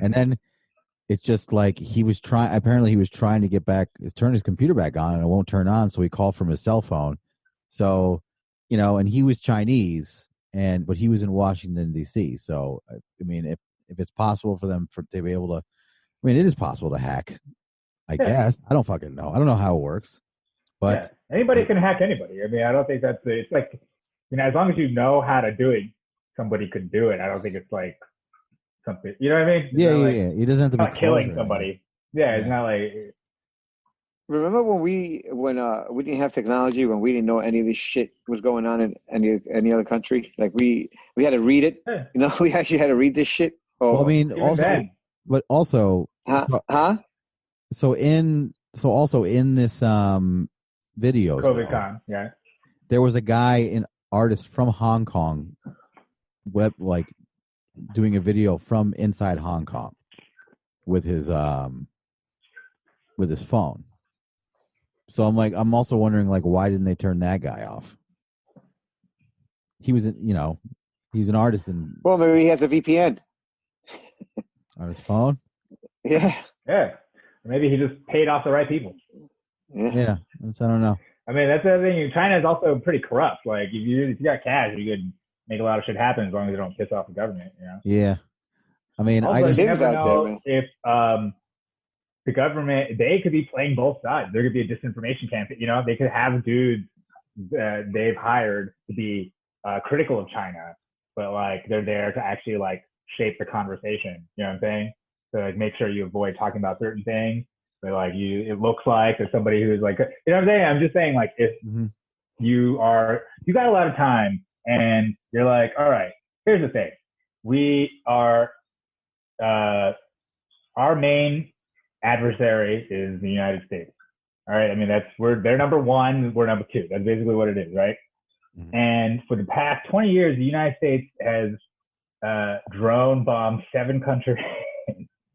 And then it's just like he was trying to turn his computer back on, and it won't turn on. So he called from his cell phone. So, and he was Chinese, but he was in Washington, D.C. So, I mean, if it's possible for them to be able to, it is possible to hack, I guess. I don't fucking know. I don't know how it works. But anybody can hack anybody. I mean, I don't think it's like, as long as you know how to do it, somebody could do it. I don't think it's like something, you know what I mean? Yeah. It doesn't have to be killing somebody. Yeah, it's not like. Remember when we didn't have technology, when we didn't know any of this shit was going on in any other country? Like we had to read it. We actually had to read this shit. Well, I mean, also. So also in this video, COVID-Con, there was a guy, an artist from Hong Kong, doing a video from inside Hong Kong with his phone. So I'm also wondering why didn't they turn that guy off? He was he's an artist well, maybe he has a VPN on his phone. Yeah. Maybe he just paid off the right people. Yeah, I don't know. I mean, that's the other thing. China is also pretty corrupt. Like, if you got cash, you could make a lot of shit happen as long as you don't piss off the government. Yeah. I mean, you never know if the government, they could be playing both sides. There could be a disinformation campaign. They could have dudes that they've hired to be critical of China, but they're there to actually shape the conversation. You know what I'm saying? So make sure you avoid talking about certain things. But it looks like there's somebody who's you know what I'm saying? I'm just saying if you got a lot of time And you're like, all right, here's the thing. We are, our main adversary is the United States. All right. I mean, they're number one. We're number two. That's basically what it is. Right. Mm-hmm. And for the past 20 years, the United States has drone bombed 7 countries.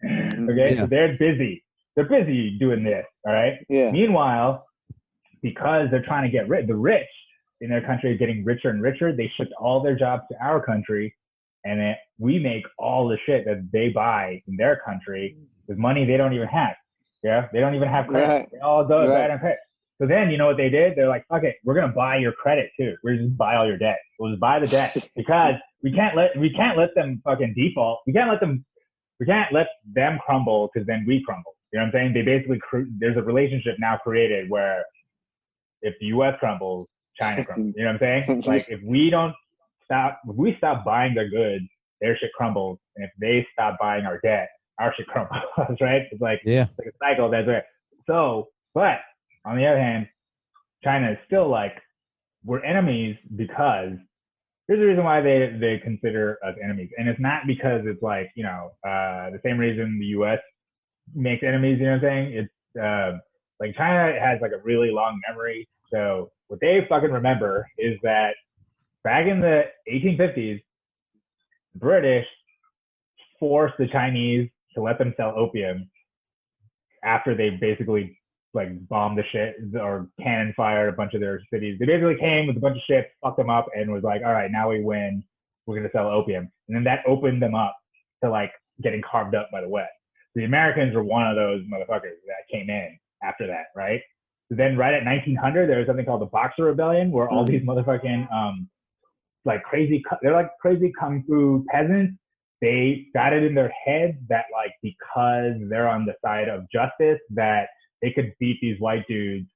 Okay. Yeah. So they're busy. They're busy doing this. All right. Yeah. Meanwhile, because they're trying to get the rich in their country are getting richer and richer, they shipped all their jobs to our country, and then we make all the shit that they buy in their country with money they don't even have. Yeah, they don't even have credit. Right. They all go bad on credit. So then, you know what they did? They're like, fuck it, we're gonna buy your credit too. We're just buy all your debt. We'll just buy the debt because we can't let them fucking default. We can't let them crumble because then we crumble. You know what I'm saying? They basically there's a relationship now created where if the U.S. crumbles, China crumbles. You know what I'm saying? Like if we stop buying their goods, their shit crumbles, and if they stop buying our debt, our shit crumbles. Right? It's like a cycle. That's right. So, but on the other hand, China is still like we're enemies because here's the reason why they consider us enemies, and it's not because it's like the same reason the U.S. makes enemies. You know what I'm saying? It's like China has like a really long memory. So what they fucking remember is that back in the 1850s, the British forced the Chinese to let them sell opium after they basically like bombed the shit or cannon fired a bunch of their cities. They basically came with a bunch of ships, fucked them up, and was like, all right, now we win. We're going to sell opium. And then that opened them up to like getting carved up by the West. The Americans were one of those motherfuckers that came in after that, right? So then right at 1900, there was something called the Boxer Rebellion, where all these motherfucking, they're like crazy kung fu peasants. They got it in their heads that like, because they're on the side of justice, that they could beat these white dudes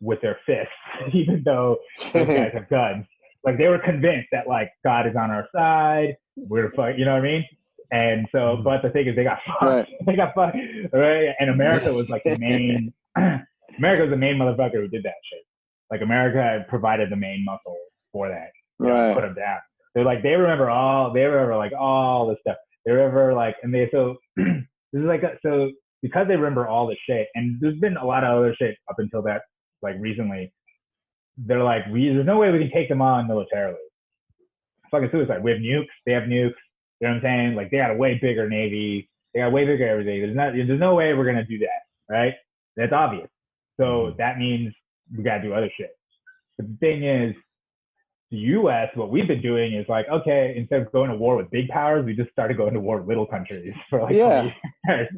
with their fists, even though those guys have guns. Like they were convinced that like God is on our side. We're fucking, you know what I mean? And so, but the thing is, they got fucked. Right. They got fucked, right? And America was like the main. America was the main motherfucker who did that shit. Like America provided the main muscle for that. Right. Put them down. They're like they remember all this stuff. They remember like, and they so this is like so because they remember all this shit. And there's been a lot of other shit up until that, like recently. They're like, there's no way we can take them on militarily. Fucking suicide. We have nukes. They have nukes. You know what I'm saying? Like they got a way bigger Navy. They got a way bigger everything. There's no way we're gonna do that, right? That's obvious. So that means we gotta do other shit. But the thing is, the U.S. what we've been doing is like, okay, instead of going to war with big powers, we just started going to war with little countries for like 20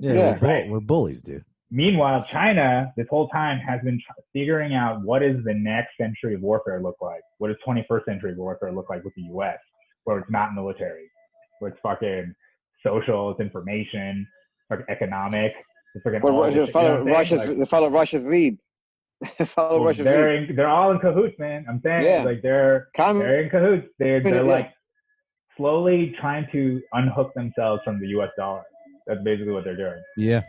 years. We're bullies, dude. Meanwhile, China this whole time has been figuring out what does the next century of warfare look like? What does 21st century warfare look like with the U.S. where it's not military? Where it's fucking social, it's information, it's fucking economic. It's fucking follow Russia's lead. Follow Russia's lead. They're all in cahoots, man. I'm saying like they're in cahoots. They're like slowly trying to unhook themselves from the U.S. dollar. That's basically what they're doing. Yeah.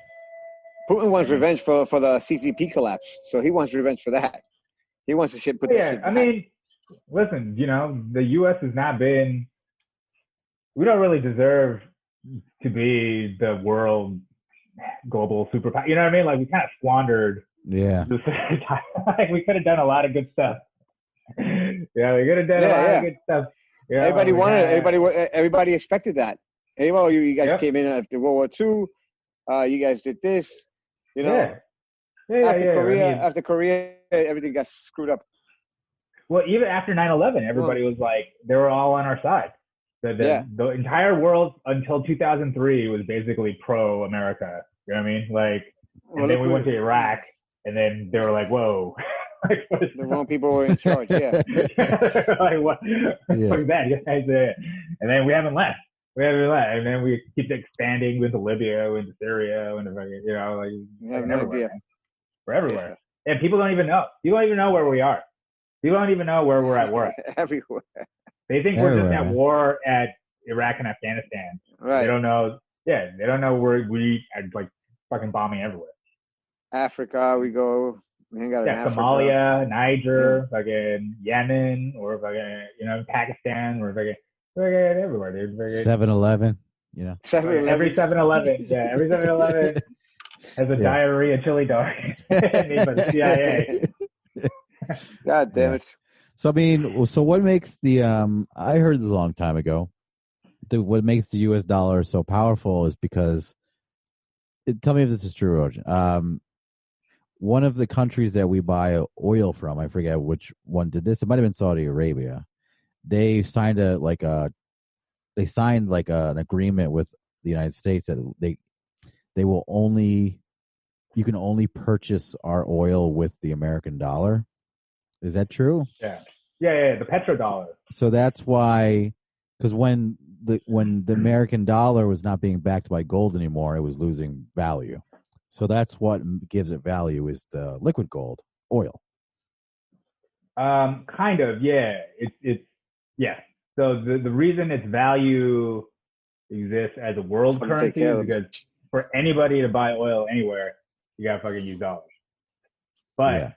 Putin wants revenge for the CCP collapse, so he wants revenge for that. He wants to put that shit back. I mean, listen, the U.S. has not been. We don't really deserve to be the world global superpower. You know what I mean? Like we kind of squandered. Yeah. Like we could have done a lot of good stuff. Yeah, we could have done a lot of good stuff. Everybody wanted. Everybody expected that. Hey, well, you guys came in after World War II. You guys did this. After Korea, everything got screwed up. Well, even after 9/11, everybody was like, they were all on our side. The entire world until 2003 was basically pro-America. You know what I mean? Like, and then we went to Iraq, and then they were like, whoa. The wrong people were in charge, like, what? Fuck that, guys. And then we haven't left. And then we keep expanding into Libya, into Syria, into everywhere. Man. We're everywhere. And people don't even know. People don't even know where we are. People don't even know where we're at war. Everywhere. They think we're just at war at Iraq and Afghanistan. Right. They don't know. Yeah, they don't know where we are like fucking bombing everywhere. Africa, we go. We hang out in Africa. Somalia, Niger, fucking Yemen, or fucking, Pakistan, or fucking everywhere, dude. 7-Eleven, 7-Eleven. Every 7-Eleven, every 7-Eleven has a diarrhea chili dog made by the CIA. God damn it. So, what makes the, I heard this a long time ago, what makes the U.S. dollar so powerful is because, tell me if this is true, Rojan. One of the countries that we buy oil from, I forget which one did this. It might have been Saudi Arabia. They signed an agreement with the United States that they will you can only purchase our oil with the American dollar. Is that true? Yeah, the petrodollar. So that's why, because when the American dollar was not being backed by gold anymore, it was losing value. So that's what gives it value is the liquid gold, oil. Kind of, yeah. It's yeah. So the reason its value exists as a world currency is because for anybody to buy oil anywhere, you gotta fucking use dollars. But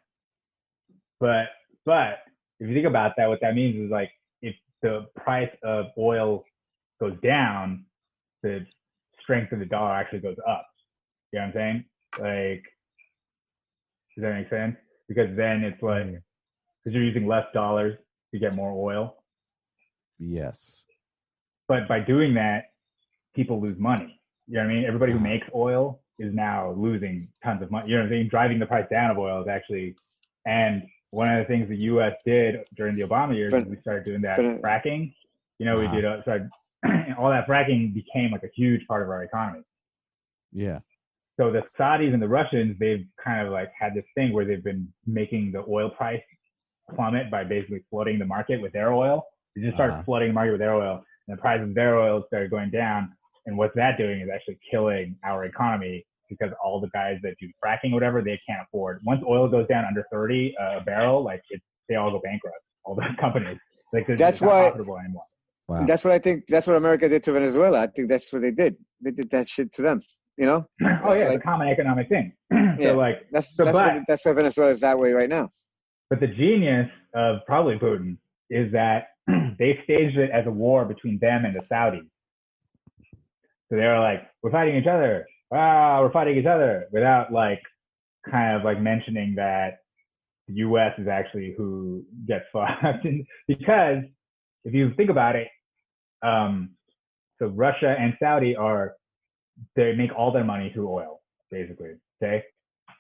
if you think about that, what that means is like if the price of oil goes down, the strength of the dollar actually goes up. You know what I'm saying? Like, does that make sense? Because then it's like, because you're using less dollars to get more oil. Yes. But by doing that, people lose money. You know what I mean? Everybody who makes oil is now losing tons of money. You know what I'm saying? Driving the price down of oil is actually, and one of the things the U.S. did during the Obama years is we started doing that fracking. We did, all that fracking became like a huge part of our economy. Yeah. So the Saudis and the Russians, they've kind of like had this thing where they've been making the oil price plummet by basically flooding the market with their oil. They just started flooding the market with their oil, and the price of their oil started going down. And what's that doing is actually killing our economy because all the guys that do fracking or whatever, they can't afford. Once oil goes down under 30 a barrel, like they all go bankrupt. All the companies, like it's not profitable anymore. Wow. That's what I think. That's what America did to Venezuela. I think that's what they did. They did that shit to them. Oh yeah, it's a common economic thing. So that's why Venezuela is that way right now. But the genius of probably Putin is that they staged it as a war between them and the Saudis. So they were like, we're fighting each other. Wow, we're fighting each other, without like kind of like mentioning that the U.S. is actually who gets fucked. Because if you think about it, so Russia and Saudi they make all their money through oil, basically. Okay.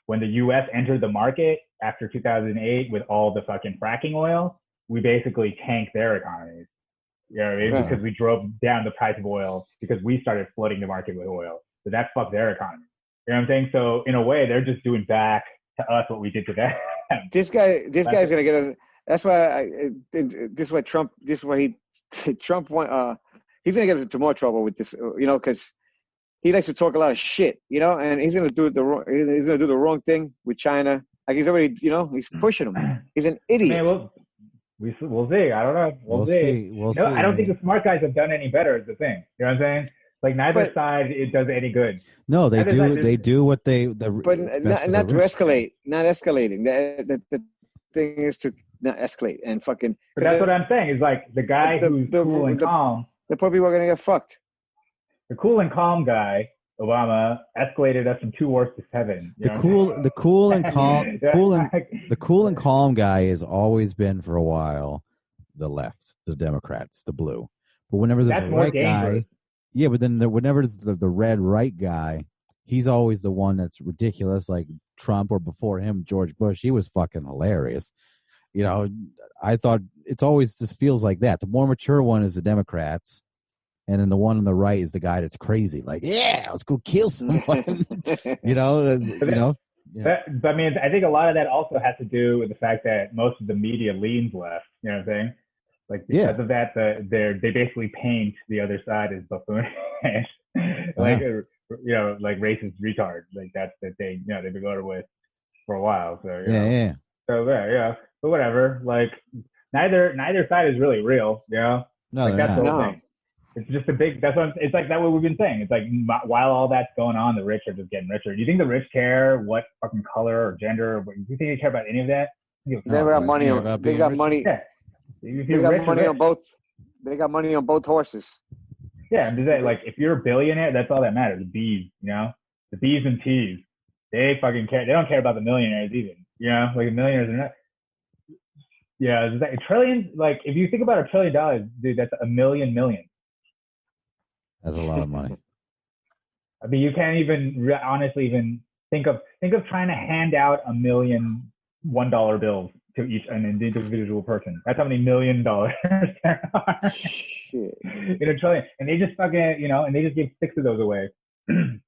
When the U.S. entered the market after 2008 with all the fucking fracking oil, we basically tanked their economies. You know what I mean? Because we drove down the price of oil because we started flooding the market with oil. So that fucked their economy. You know what I'm saying? So in a way, they're just doing back to us what we did to them. This guy's gonna get us. That's why Trump want. He's gonna get us into more trouble with this. Because he likes to talk a lot of shit. And he's gonna do the wrong thing with China. Like he's already, he's pushing him. He's an idiot. Man, we'll see. I don't know. We'll see. I don't think the smart guys have done any better. Is the thing. You know what I'm saying? Like neither side it does any good. No, they do. They do what they. But not to escalate. Not escalating. The thing is to not escalate and fucking. But that's what I'm saying. Is like the guy who's cool and calm. The poor people are gonna get fucked. The cool and calm guy, Obama, escalated us from 2 wars to 7. The cool and calm guy has always been for a while the left, the Democrats, the blue. But whenever there's a right guy, but then whenever there's the red right guy, he's always the one that's ridiculous, like Trump, or before him, George Bush. He was fucking hilarious. I thought it's always just feels like that. The more mature one is the Democrats. And then the one on the right is the guy that's crazy. Like, yeah, let's go kill someone. Yeah. But I mean, I think a lot of that also has to do with the fact that most of the media leans left. You know what I'm saying? Like because of that, they basically paint the other side as buffoonish, like like racist retard. Like that's the thing. They've been going with for a while. So but whatever. Like neither side is really real. No, like, that's the whole thing. It's just a big. That's what it's like. That what we've been saying. It's like while all that's going on, the rich are just getting richer. Do you think the rich care what fucking color or gender? Do you think they care about any of that? They got money. They got money. Yeah. They got money on both. They got money on both horses. Yeah, I'm just saying, like, if you're a billionaire, that's all that matters. The B's, you know, the B's and T's. They fucking care. They don't care about the millionaires even. You know, like millionaires are not. Yeah, it's like a trillion. Like, if you think about $1 trillion, dude, that's a million. That's a lot of money. I mean, you can't even honestly even think of trying to hand out $1 million $1 bills to each an individual person. That's how many $1 million there are. Shit. In $1 trillion, and they just fucking, you know, and they just give 6 of those away to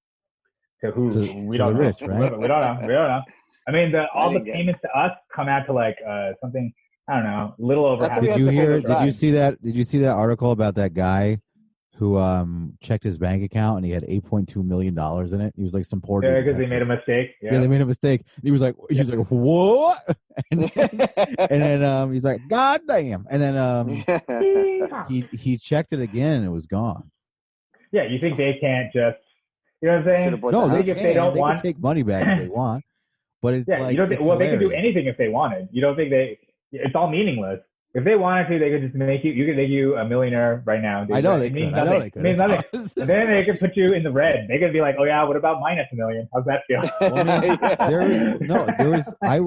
who? We don't know. Rich, right? We don't know. I mean, all the payments to us come out to like something. I don't know, a little over half. Did you see that article about that guy who checked his bank account and he had $8.2 million in it? He was like some poor dude. Yeah, because they made a mistake. Yeah, they made a mistake. He was like, what? and then he's like, God damn. And then he checked it again and it was gone. Yeah, you think they can't just, you know what I'm saying? No, they can take money back if they want. But it's like, you don't think, they could do anything if they wanted. You don't think it's all meaningless. If they wanted to, they could just make you could make you a millionaire right now. I know they could. It means nothing. And then they could put you in the red. They could be like, oh yeah, what about -$1 million? How's that feel? Well,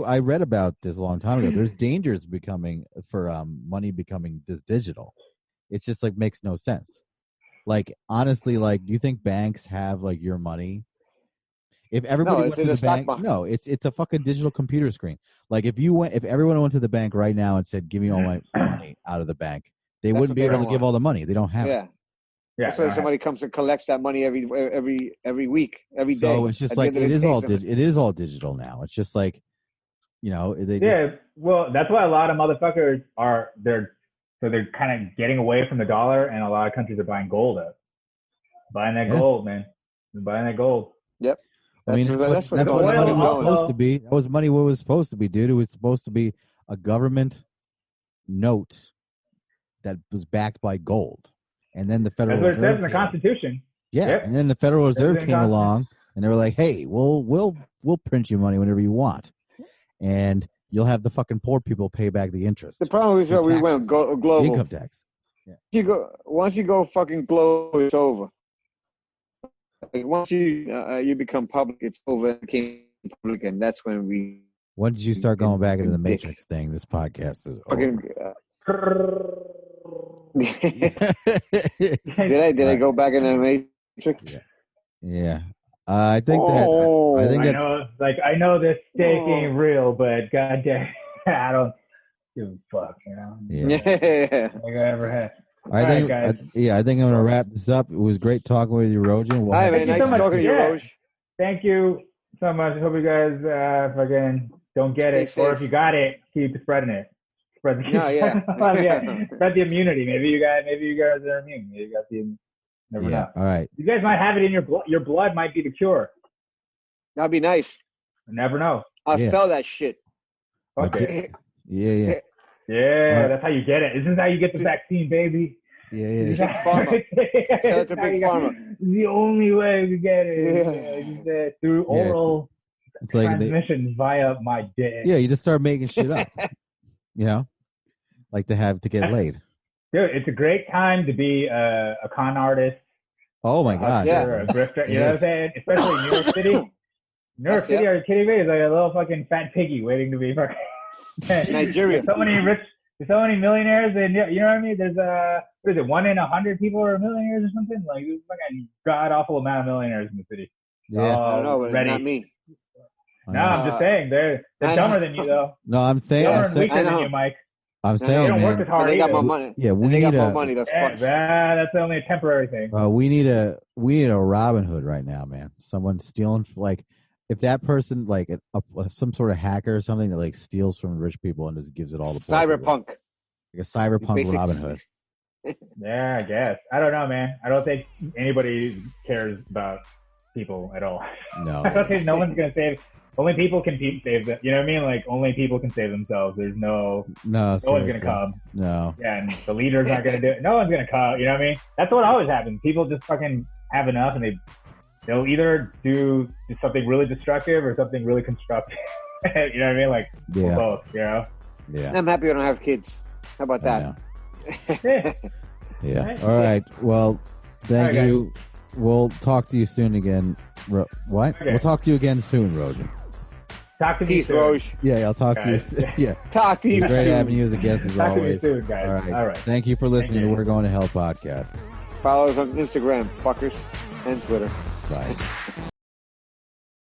I read about this a long time ago. There's dangers for money becoming this digital. It just like makes no sense. Like honestly, like do you think banks have like your money? If everybody went to the bank, no, it's a fucking digital computer screen. Like if everyone went to the bank right now and said, "Give me all my money out of the bank," they wouldn't be able to give all the money. They don't have it. Yeah. That's why somebody comes and collects that money every week, every day. So it's just like it is all digital now. It's just like, you know, well, that's why a lot of motherfuckers they're kind of getting away from the dollar, and a lot of countries are buying gold up. Buying that gold, man. Buying that gold. Yep. I mean, that's what money was supposed to be. That was money what was supposed to be, dude. It was supposed to be a government note that was backed by gold. And then the Federal Reserve. That's what it says in the Constitution. Yeah. Yep. And then the Federal Reserve came along and they were like, hey, we'll print you money whenever you want. And you'll have the fucking poor people pay back the interest. The problem is that we went global. Income tax. Yeah. Once you go fucking global, it's over. Like once you become public, it's over. It became public, and that's when we. When did you start going back into the Matrix thing? This podcast is over. Did I go back into the Matrix? Yeah. I think that. I know this steak ain't real, but goddamn, I don't give a fuck. You know. Yeah. Like I ever had. I think I'm going to wrap this up. It was great talking with you, Rojan. Hi, man. Nice talking to you, Roj. Thank you so much. I hope you guys fucking don't get it. Safe. Or if you got it, keep spreading it. Spread the Spread the immunity. Maybe you guys are immune. Maybe you got the never know. All right. You guys might have it in your blood. Your blood might be the cure. That'd be nice. You never know. I'll sell that shit. Okay. Yeah. Yeah, that's how you get it. This is how you get the vaccine, baby. Yeah. Big Pharma. Sell it to Big Pharma. The only way to get it is through oral transmission via my dick. Yeah, you just start making shit up. You know, like to get laid. Dude, it's a great time to be a con artist. Oh my God. Or a grifter. You know what I'm saying? Especially in New York City. New York City, are you kidding me? It's like a little fucking fat piggy waiting to be fucking. Nigeria. There's so many millionaires, and you know what I mean. There's what is it? 1 in 100 people are millionaires or something. Like there's fucking god awful amount of millionaires in the city. Yeah, I don't know, but it's not me. No, I'm just saying they're dumber than you though. No, I'm saying weaker than you, Mike. I'm saying they don't work as hard. They got more money. Yeah, they got more money. That's only a temporary thing. We need a Robin Hood right now, man. Someone stealing like. If that person, like some sort of hacker or something that like steals from rich people and just gives it all to cyberpunk, like a cyberpunk Robin Hood. Yeah, I guess. I don't know, man. I don't think anybody cares about people at all. No, I don't think no one's gonna save. only people can save them. You know what I mean? Like only people can save themselves. There's no one's gonna come. No. Yeah, and the leader's not gonna do it. No one's gonna come. You know what I mean? That's what always happens. People just fucking have enough, and they'll either do something really destructive or something really constructive. You know what I mean? Like both. You know? Yeah. I'm happy I don't have kids. How about that? Yeah. All right. Well, thank you. Guys. We'll talk to you soon again. What? Okay. We'll talk to you again soon, Rogan. Talk to me Peace, soon. Roj. Yeah, I'll talk Guys. to you. Yeah. Talk to you Great soon. having you as a guest as Talk always. to me soon, guys. All right. Thank you for listening Thank to you. We're Going to Hell podcast. Follow us on Instagram, fuckers, and Twitter. Bye.